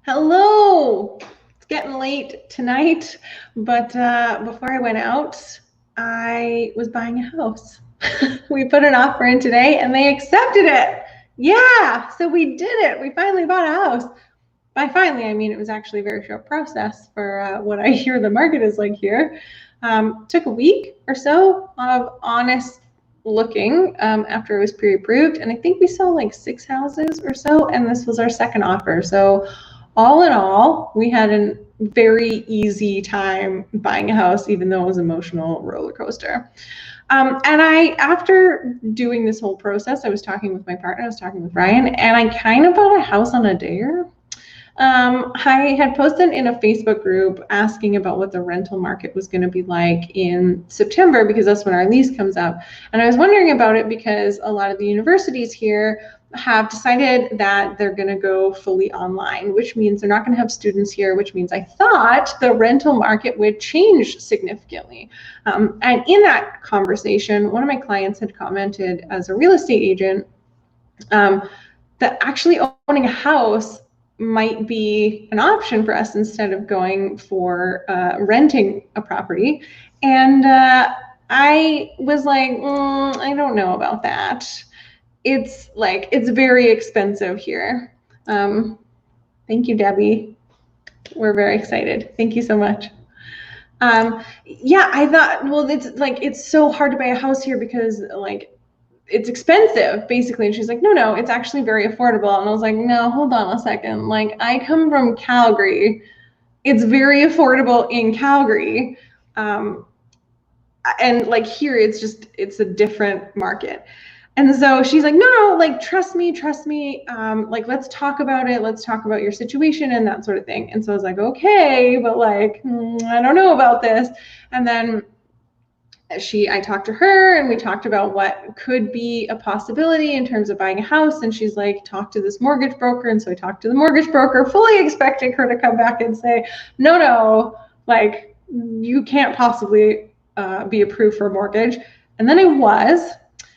Hello! It's getting late tonight, but before I went out, I was buying a house. We put an offer in today and they accepted it. Yeah, so we did it. We finally bought a house. By finally, I mean it was actually a very short process for what I hear the market is like here. Took a week or so of honest looking after it was pre-approved, and I think we saw like 6 houses or so, and this was our second offer. So all in all, we had a very easy time buying a house, even though it was an emotional roller coaster. After doing this whole process, I was talking with my partner, I was talking with Ryan, and I kind of bought a house on a dare. I had posted in a Facebook group asking about what the rental market was going to be like in September, because that's when our lease comes up. And I was wondering about it because a lot of the universities here have decided that they're going to go fully online, which means they're not going to have students here, which means I thought the rental market would change significantly. And in that conversation, one of my clients had commented as a real estate agent that actually owning a house might be an option for us instead of going for renting a property. And I was like, I don't know about that. It's very expensive here. Thank you, Debbie. We're very excited. Thank you so much. Yeah, I thought, well, it's so hard to buy a house here because it's expensive, basically. And she's like, no, it's actually very affordable. And I was like, no, hold on a second. Like, I come from Calgary. It's very affordable in Calgary. And like here, it's a different market. And so she's like, no, like, trust me. Like, let's talk about it. Let's talk about your situation and that sort of thing. And so I was like, okay, but like, I don't know about this. And then I talked to her and we talked about what could be a possibility in terms of buying a house. And she's like, talk to this mortgage broker. And so I talked to the mortgage broker, fully expecting her to come back and say, no, like, you can't possibly be approved for a mortgage. And then I was.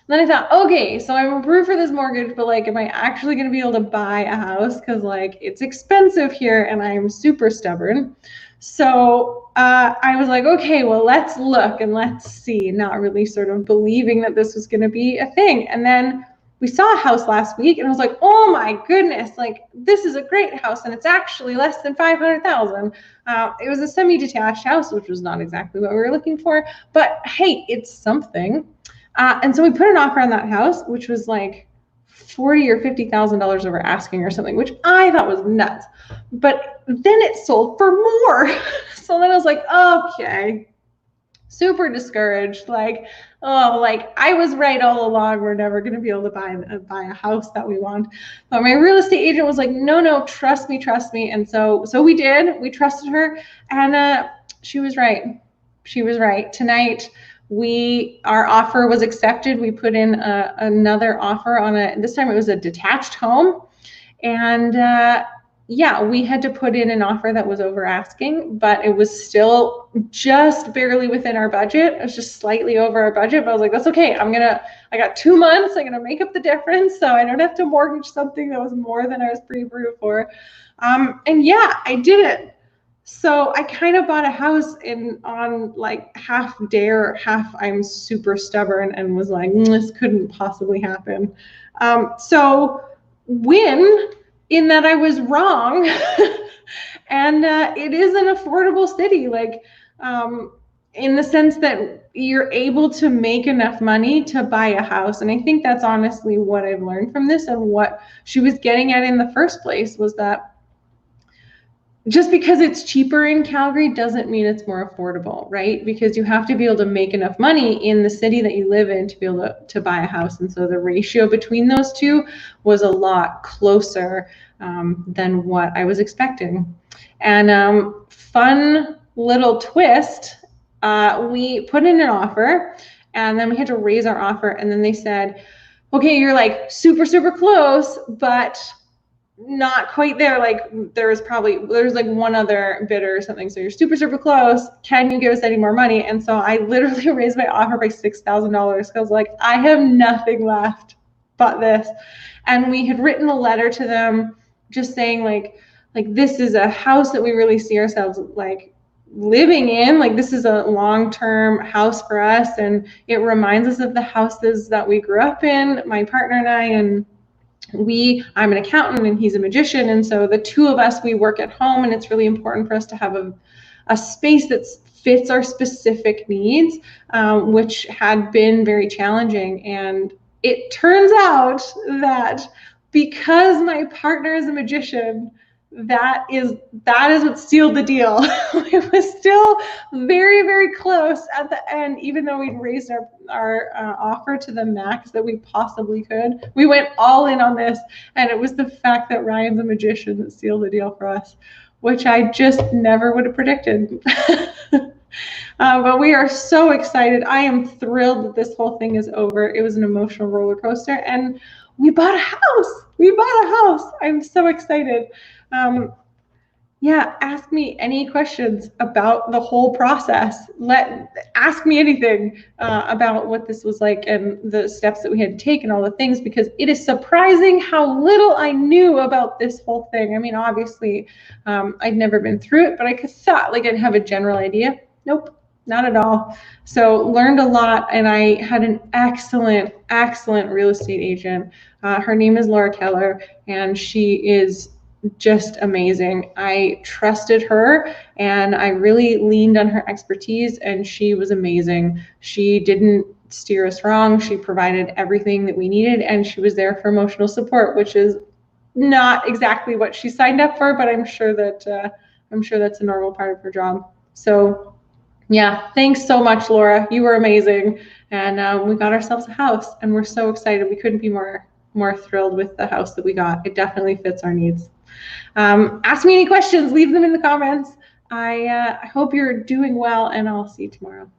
And then I thought, okay, so I'm approved for this mortgage, but like, am I actually going to be able to buy a house? Because like, it's expensive here and I'm super stubborn. So I was like, okay, well, let's look and let's see, not really sort of believing that this was going to be a thing. And then we saw a house last week and I was like, oh my goodness, like, this is a great house and it's actually less than $500,000. It was a semi-detached house, which was not exactly what we were looking for, but hey, it's something. And so we put an offer on that house, which was like $40,000 or $50,000 over asking or something, which I thought was nuts. But then it sold for more. So then I was like, okay, super discouraged. Like, oh, like, I was right all along. We're never going to be able to buy a house that we want. But my real estate agent was like, no, trust me. And so we did. We trusted her, and she was right. Tonight, our offer was accepted. We put in another offer on this time it was a detached home. And yeah, we had to put in an offer that was over asking, but it was still just barely within our budget. It was just slightly over our budget, but I was like, that's okay. I got 2 months. I'm going to make up the difference. So I don't have to mortgage something that was more than I was pre-approved for. And yeah, I did it. So I kind of bought a house on like half dare, half I'm super stubborn, and was like, this couldn't possibly happen. So win in that I was wrong. And it is an affordable city, like in the sense that you're able to make enough money to buy a house. And I think that's honestly what I've learned from this, and what she was getting at in the first place was that just because it's cheaper in Calgary doesn't mean it's more affordable, right? Because you have to be able to make enough money in the city that you live in to be able to buy a house. And so the ratio between those two was a lot closer than what I was expecting. And fun little twist, we put in an offer and then we had to raise our offer. And then they said, okay, you're like super close, but not quite there. Like there's like one other bidder or something. So you're super close. Can you give us any more money? And so I literally raised my offer by $6,000 because I was like, I have nothing left but this. And we had written a letter to them just saying like, like this is a house that we really see ourselves like living in. Like this is a long-term house for us, and it reminds us of the houses that we grew up in, my partner and I. And I'm an accountant and he's a magician, and so the two of us, we work at home, and it's really important for us to have a space that fits our specific needs, which had been very challenging. And it turns out that because my partner is a magician, that is what sealed the deal. It was still very, very close at the end, even though we'd raised our offer to the max that we possibly could. We went all in on this, and it was the fact that Ryan's a magician that sealed the deal for us, which I just never would have predicted. But we are so excited. I am thrilled that this whole thing is over. It was an emotional roller coaster, and we bought a house. I'm so excited. Yeah, ask me any questions about the whole process. Ask me anything about what this was like and the steps that we had to take and all the things, because it is surprising how little I knew about this whole thing. I mean, obviously, I'd never been through it, but I thought like I'd have a general idea. Nope, not at all. So learned a lot, and I had an excellent real estate agent. Her name is Laura Keller, and she is just amazing. I trusted her, and I really leaned on her expertise, and she was amazing. She didn't steer us wrong. She provided everything that we needed, and she was there for emotional support, which is not exactly what she signed up for, but I'm sure that's a normal part of her job. So yeah, thanks so much, Laura. You were amazing. And we got ourselves a house, and we're so excited. We couldn't be more thrilled with the house that we got. It definitely fits our needs. Ask me any questions, leave them in the comments. I hope you're doing well, and I'll see you tomorrow.